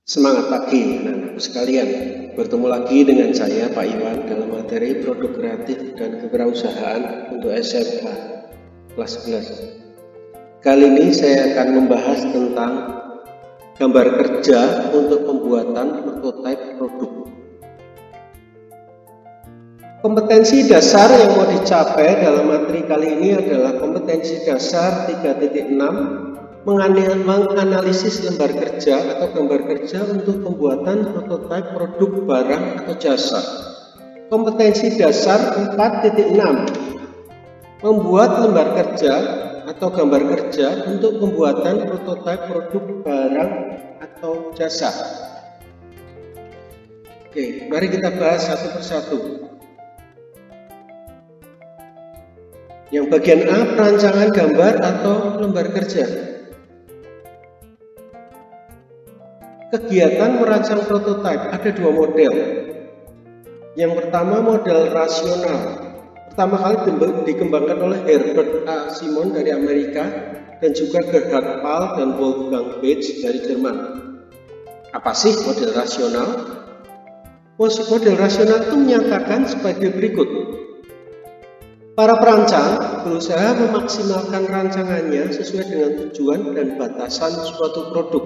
Semangat pagi anak-anakku sekalian. Bertemu lagi dengan saya Pak Iwan dalam materi produk kreatif dan kewirausahaan untuk SMK kelas 11. Kali ini saya akan membahas tentang gambar kerja untuk pembuatan prototipe produk. Kompetensi dasar yang mau dicapai dalam materi kali ini adalah kompetensi dasar 3.6, menganalisis lembar kerja atau gambar kerja untuk pembuatan prototipe produk barang atau jasa. Kompetensi dasar 4.6, membuat lembar kerja atau gambar kerja untuk pembuatan prototipe produk barang atau jasa. Oke, mari kita bahas satu persatu. Yang bagian A, perancangan gambar atau lembar kerja. Kegiatan merancang prototipe ada dua model. Yang pertama model rasional. Pertama kali dikembangkan oleh Herbert A. Simon dari Amerika dan juga Gerhard Pahl dan Wolfgang Beetz dari Jerman. Apa sih model rasional? Model rasional itu menyatakan sebagai berikut. Para perancang berusaha memaksimalkan rancangannya sesuai dengan tujuan dan batasan suatu produk.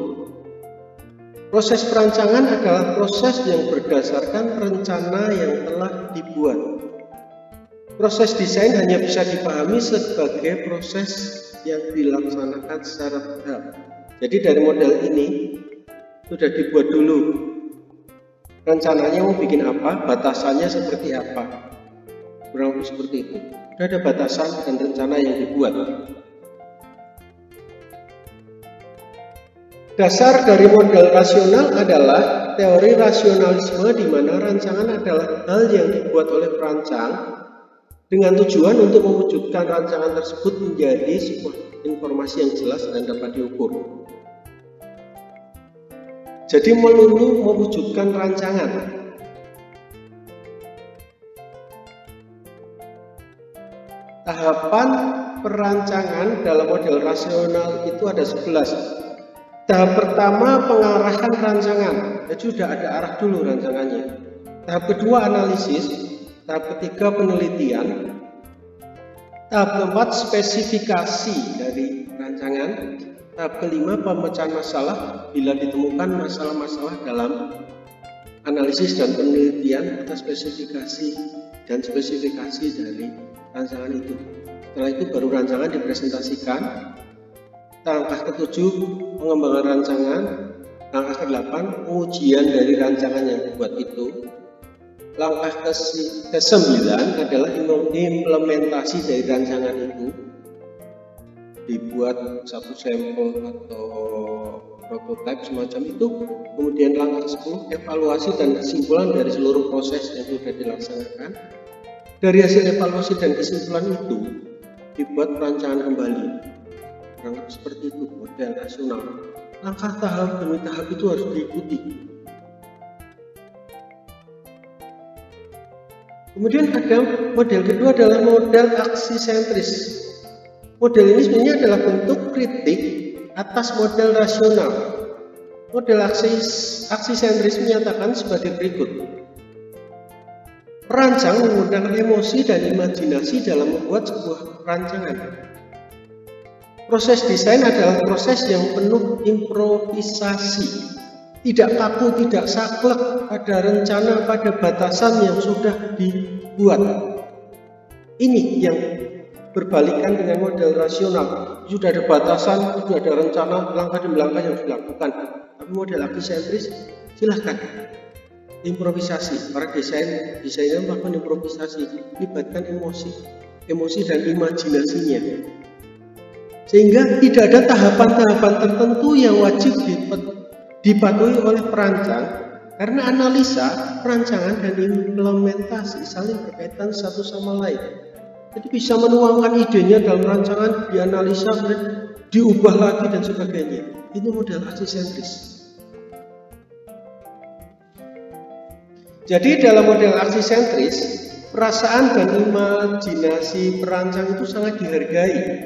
Proses perancangan adalah proses yang berdasarkan rencana yang telah dibuat. Proses desain hanya bisa dipahami sebagai proses yang dilaksanakan secara bertahap. Jadi dari model ini sudah dibuat dulu. Rencananya mau bikin apa, batasannya seperti apa. Kurang lebih seperti itu. Sudah ada batasan dan rencana yang dibuat. Dasar dari model rasional adalah teori rasionalisme di mana rancangan adalah hal yang dibuat oleh perancang dengan tujuan untuk mewujudkan rancangan tersebut menjadi sebuah informasi yang jelas dan dapat diukur. Jadi melulu mewujudkan rancangan. Tahapan perancangan dalam model rasional itu ada 11. Tahap pertama pengarahan rancangan, jadi sudah ada arah dulu rancangannya. Tahap kedua analisis, tahap ketiga penelitian, tahap keempat spesifikasi dari rancangan, tahap kelima pemecahan masalah bila ditemukan masalah-masalah dalam analisis dan penelitian atas spesifikasi dan spesifikasi dari rancangan itu. Setelah itu baru rancangan dipresentasikan. Langkah ke-7 pengembangan rancangan, langkah ke-8 pengujian dari rancangan yang dibuat itu, langkah ke-9 adalah implementasi dari rancangan itu, dibuat satu sampel atau prototipe semacam itu, kemudian langkah ke-10 evaluasi dan kesimpulan dari seluruh proses yang sudah dilaksanakan. Dari hasil evaluasi dan kesimpulan itu dibuat perancangan kembali. Seperti itu model rasional. Langkah tahap demi tahap itu harus diikuti. Kemudian ada model kedua adalah model aksi sentris. Model ini sebenarnya adalah bentuk kritik atas model rasional. Model aksi sentris menyatakan sebagai berikut. Perancang menggunakan emosi dan imajinasi dalam membuat sebuah rancangan. Proses desain adalah proses yang penuh improvisasi, tidak kaku, tidak saklek pada rencana, pada batasan yang sudah dibuat. Ini yang berbalikan dengan model rasional. Sudah ada batasan, sudah ada rencana, langkah demi langkah yang dilakukan. Tapi model aksi sentris, silahkan improvisasi. Para desainer melakukan improvisasi, libatkan emosi dan imajinasinya. Sehingga tidak ada tahapan-tahapan tertentu yang wajib dipatuhi oleh perancang karena analisa, perancangan, dan implementasi saling berkaitan satu sama lain. Jadi bisa menuangkan idenya dalam rancangan, dianalisa, diubah lagi dan sebagainya. Ini model aksi sentris. Jadi dalam model aksi sentris, perasaan dan imajinasi perancang itu sangat dihargai.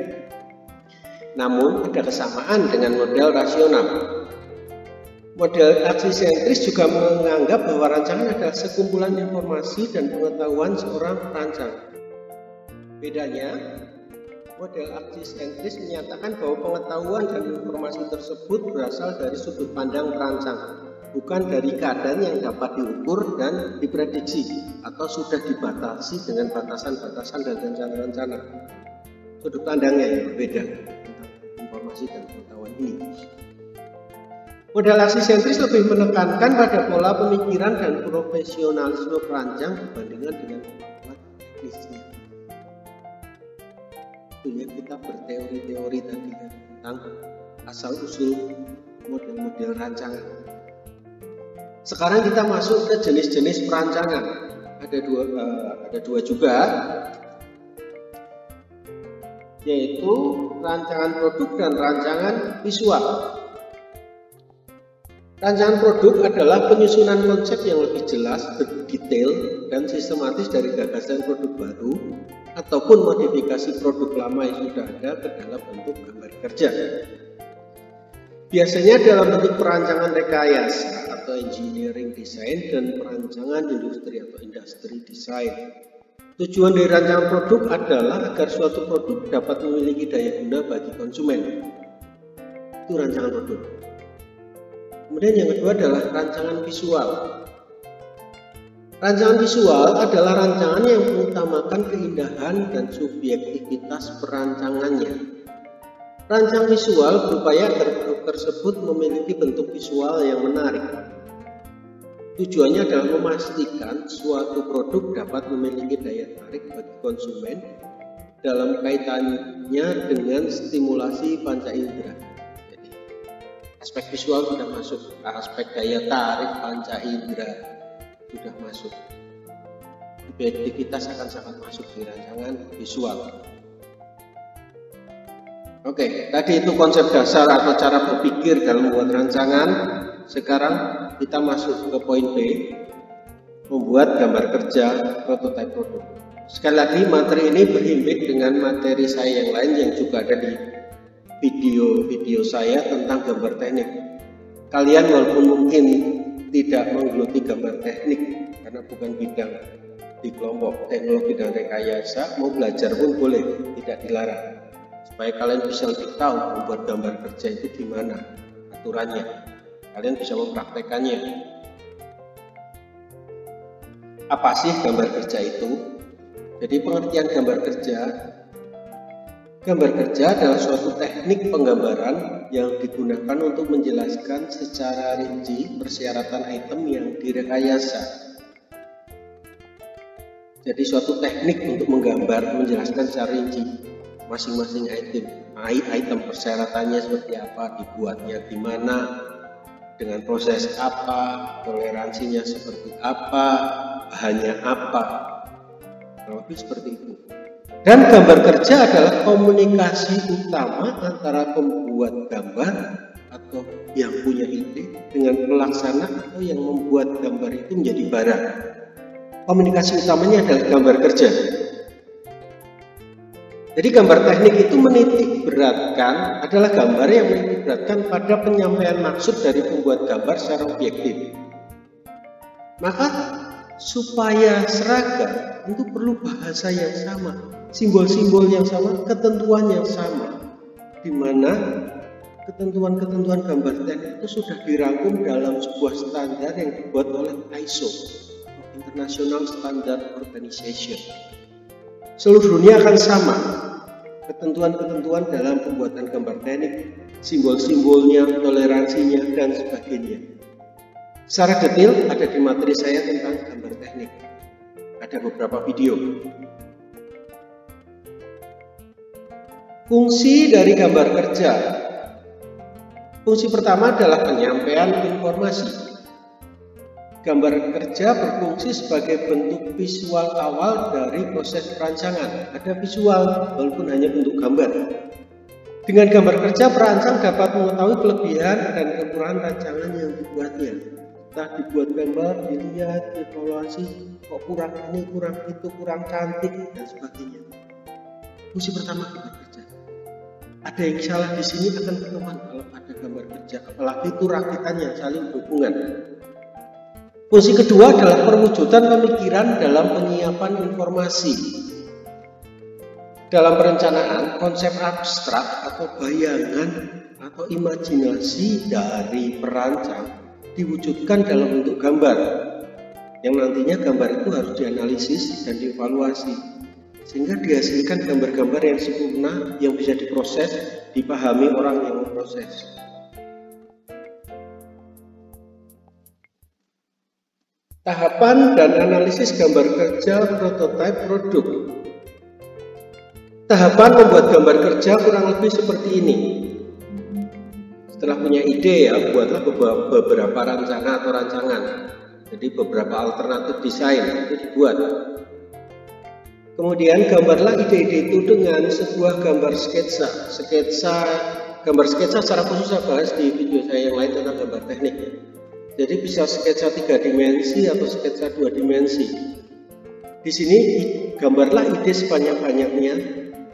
Namun ada kesamaan dengan model rasional. Model aksi sentris juga menganggap bahwa rancangan adalah sekumpulan informasi dan pengetahuan seorang perancang. Bedanya, model aksi sentris menyatakan bahwa pengetahuan dan informasi tersebut berasal dari sudut pandang perancang, bukan dari keadaan yang dapat diukur dan diprediksi atau sudah dibatasi dengan batasan-batasan dan rencana-rencana. Sudut pandangnya yang berbeda tentang informasi dan pengetahuan ini. Model aksi sentris lebih menekankan pada pola pemikiran dan profesionalisme perancang dibandingkan dengan kemampuan teknisnya. Itu ya, kita berteori-teori tadi ya, tentang asal-usul model-model rancangan. Sekarang kita masuk ke jenis-jenis perancangan. Ada dua juga, yaitu rancangan produk dan rancangan visual. Rancangan produk adalah penyusunan konsep yang lebih jelas, detail, dan sistematis dari gagasan produk baru ataupun modifikasi produk lama yang sudah ada ke dalam bentuk gambar kerja. Biasanya dalam bentuk perancangan rekayasa atau engineering design dan perancangan industri atau industry design. Tujuan dari rancangan produk adalah agar suatu produk dapat memiliki daya guna bagi konsumen. Itu rancangan produk. Kemudian yang kedua adalah rancangan visual. Rancangan visual adalah rancangan yang mengutamakan keindahan dan subjektivitas perancangannya. Rancangan visual berupaya agar produk tersebut memiliki bentuk visual yang menarik. Tujuannya adalah memastikan suatu produk dapat memiliki daya tarik bagi konsumen dalam kaitannya dengan stimulasi panca indera. Jadi, aspek visual sudah masuk, aspek daya tarik panca indera sudah masuk. Subjektivitas akan sangat masuk di rancangan visual. Oke, tadi itu konsep dasar atau cara berpikir dalam membuat rancangan. Sekarang kita masuk ke poin B, membuat gambar kerja prototipe produk. Sekali lagi, materi ini berhimpit dengan materi saya yang lain yang juga ada di video saya tentang gambar teknik. Kalian walaupun mungkin tidak menggeluti gambar teknik karena bukan bidang di kelompok teknologi dan rekayasa, mau belajar pun boleh, tidak dilarang. Supaya kalian bisa lebih tahu membuat gambar kerja itu di mana aturannya, kalian bisa mempraktekannya. Apa sih gambar kerja itu? Jadi pengertian gambar kerja adalah suatu teknik penggambaran yang digunakan untuk menjelaskan secara rinci persyaratan item yang direkayasa. Jadi suatu teknik untuk menggambar, menjelaskan secara rinci masing-masing item persyaratannya seperti apa, dibuatnya di mana, dengan proses apa, toleransinya seperti apa, bahannya apa, lebih seperti itu. Dan gambar kerja adalah komunikasi utama antara pembuat gambar atau yang punya ide dengan pelaksana atau yang membuat gambar itu menjadi barang. Komunikasi utamanya adalah gambar kerja. Jadi gambar teknik itu adalah gambar yang menitik beratkan pada penyampaian maksud dari pembuat gambar secara objektif. Maka supaya seragam itu perlu bahasa yang sama, simbol-simbol yang sama, ketentuan yang sama, di mana ketentuan-ketentuan gambar teknik itu sudah dirangkum dalam sebuah standar yang dibuat oleh ISO, International Standard Organization. Seluruh dunia akan sama ketentuan-ketentuan dalam pembuatan gambar teknik, simbol-simbolnya, toleransinya, dan sebagainya. Secara detail ada di materi saya tentang gambar teknik. Ada beberapa video. Fungsi dari gambar kerja. Fungsi pertama adalah penyampaian informasi. Gambar kerja berfungsi sebagai bentuk visual awal dari proses perancangan. Ada visual walaupun hanya bentuk gambar. Dengan gambar kerja, perancang dapat mengetahui kelebihan dan kekurangan rancangan yang dibuatnya. Entah dibuat gambar, dilihat, evaluasi, kok kurang ini, kurang itu, kurang cantik, dan sebagainya. Fungsi pertama gambar kerja. ada yang salah di sini akan ketahuan kalau ada gambar kerja, apalagi itu rakitan yang saling berhubungan. Fungsi kedua adalah perwujudan pemikiran dalam penyiapan informasi. Dalam perencanaan, konsep abstrak atau bayangan atau imajinasi dari perancang diwujudkan dalam bentuk gambar, yang nantinya gambar itu harus dianalisis dan dievaluasi, sehingga dihasilkan gambar-gambar yang sempurna yang bisa diproses, dipahami orang yang memproses. Tahapan dan analisis gambar kerja prototipe produk. Tahapan membuat gambar kerja kurang lebih seperti ini. Setelah punya ide ya, buatlah beberapa rancangan. Jadi beberapa alternatif desain itu dibuat. Kemudian gambarlah ide-ide itu dengan sebuah gambar sketsa. Gambar sketsa secara khusus saya bahas di video saya yang lain tentang gambar teknik. Jadi bisa sketsa 3 dimensi atau sketsa 2 dimensi. Di sini gambarlah ide sebanyak-banyaknya,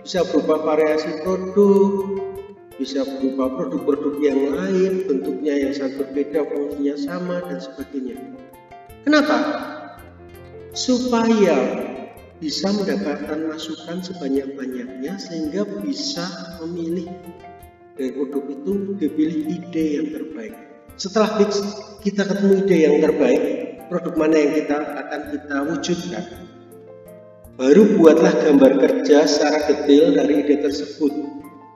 bisa berupa variasi produk, bisa berupa produk-produk yang lain, bentuknya yang sangat berbeda, fungsinya sama dan sebagainya. Kenapa? Supaya bisa mendapatkan masukan sebanyak-banyaknya sehingga bisa memilih dari produk itu, dipilih ide yang terbaik. Setelah kita ketemu ide yang terbaik, produk mana yang akan kita wujudkan, baru buatlah gambar kerja secara detail dari ide tersebut,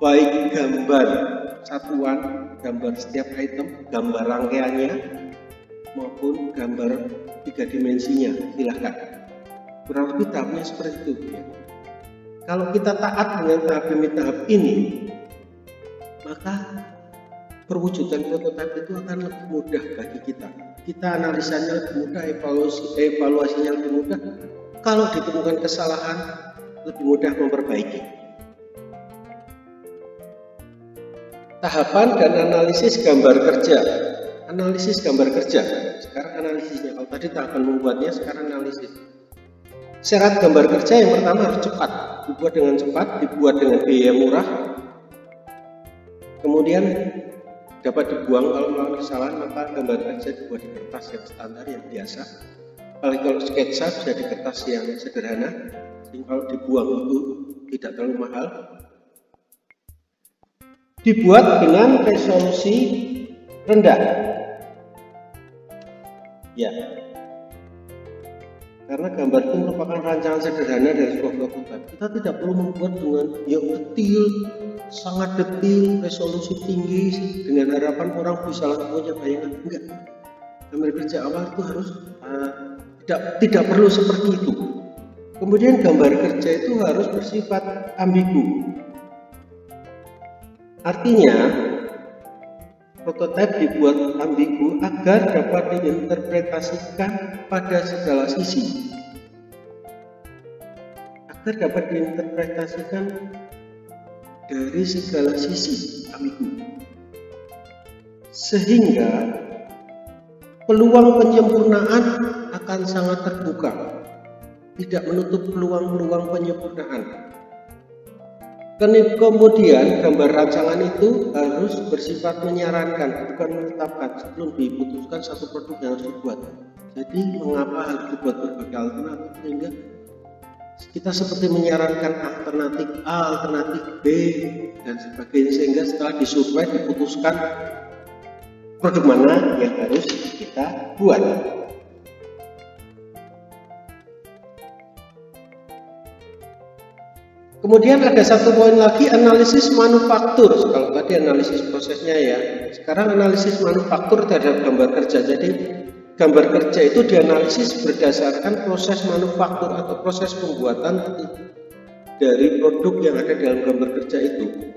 baik gambar satuan, gambar setiap item, gambar rangkaiannya, maupun gambar 3 dimensinya. Silahkan, kurang lebih tahapnya seperti itu ya. Kalau kita taat dengan tahap demi tahap ini, maka perwujudan prototipe itu akan lebih mudah bagi kita. Kita analisanya lebih mudah, evaluasinya lebih mudah. Kalau ditemukan kesalahan, lebih mudah memperbaiki. Tahapan dan analisis gambar kerja. Analisis gambar kerja. Sekarang analisisnya. Kalau tadi tahapan membuatnya, sekarang analisis. Syarat gambar kerja yang pertama harus cepat. Dibuat dengan cepat, dibuat dengan biaya murah. Kemudian dapat dibuang kalau melakukan kesalahan, maka gambar kerja dibuat di kertas yang standar, yang biasa. Apalagi kalau sketsa bisa di kertas yang sederhana, sehingga kalau dibuang itu tidak terlalu mahal. Dibuat dengan resolusi rendah. Ya, karena gambar itu merupakan rancangan sederhana dari sebuah prototipe. Kita tidak perlu membuat dengan yang detail, sangat detail, resolusi tinggi dengan harapan orang bisa langsung punya bayangan. Enggak. Gambar kerja awal itu harus tidak perlu seperti itu. Kemudian gambar kerja itu harus bersifat ambigu. Artinya prototipe dibuat ambigu agar dapat diinterpretasikan pada segala sisi. Agar dapat diinterpretasikan dari segala sisi, ambigu. Sehingga peluang penyempurnaan akan sangat terbuka. Tidak menutup peluang-peluang penyempurnaan. Kemudian gambar rancangan itu harus bersifat menyarankan, bukan menetapkan sebelum diputuskan satu produk yang harus dibuat. Jadi mengapa harus dibuat berbagai alternatif, sehingga kita seperti menyarankan alternatif A, alternatif B, dan sebagainya, sehingga setelah disurvei diputuskan produk mana yang harus kita buat. Kemudian ada satu poin lagi, analisis manufaktur. Kalau tadi analisis prosesnya ya, sekarang analisis manufaktur terhadap gambar kerja. Jadi gambar kerja itu dianalisis berdasarkan proses manufaktur atau proses pembuatan dari produk yang ada dalam gambar kerja itu.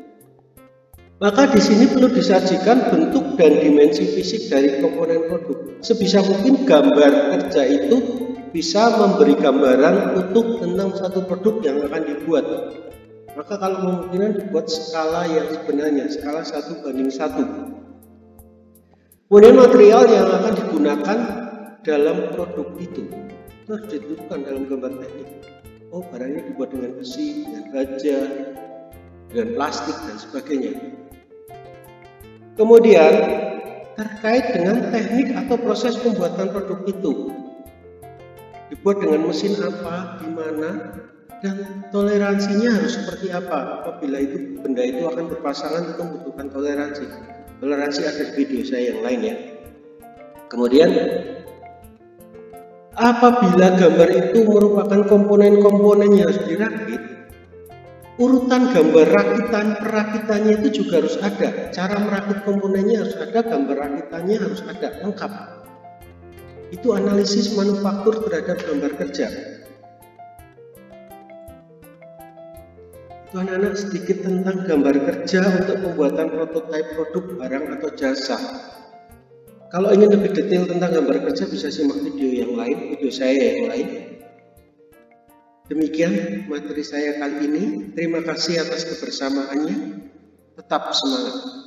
Maka di sini perlu disajikan bentuk dan dimensi fisik dari komponen produk. Sebisa mungkin gambar kerja itu bisa memberi gambaran utuh tentang satu produk yang akan dibuat. Maka kalau kemungkinan dibuat skala yang sebenarnya, skala 1:1. Kemudian material yang akan digunakan dalam produk itu harus ditentukan dalam gambar teknik. Oh, barangnya dibuat dengan besi, dengan baja, dengan plastik dan sebagainya. Kemudian terkait dengan teknik atau proses pembuatan produk itu, dibuat dengan mesin apa, di mana, dan toleransinya harus seperti apa. Apabila itu benda itu akan berpasangan, itu membutuhkan toleransi. Toleransi ada di video saya yang lain ya. Kemudian apabila gambar itu merupakan komponen-komponen yang harus dirakit, urutan gambar perakitannya itu juga harus ada. Cara merakit komponennya harus ada, gambar rakitannya harus ada, lengkap. Itu analisis manufaktur terhadap gambar kerja. Itu anak-anak sedikit tentang gambar kerja untuk pembuatan prototipe produk, barang, atau jasa. Kalau ingin lebih detail tentang gambar kerja bisa simak video yang lain, video saya yang lain. Demikian materi saya kali ini. Terima kasih atas kebersamaannya. Tetap semangat.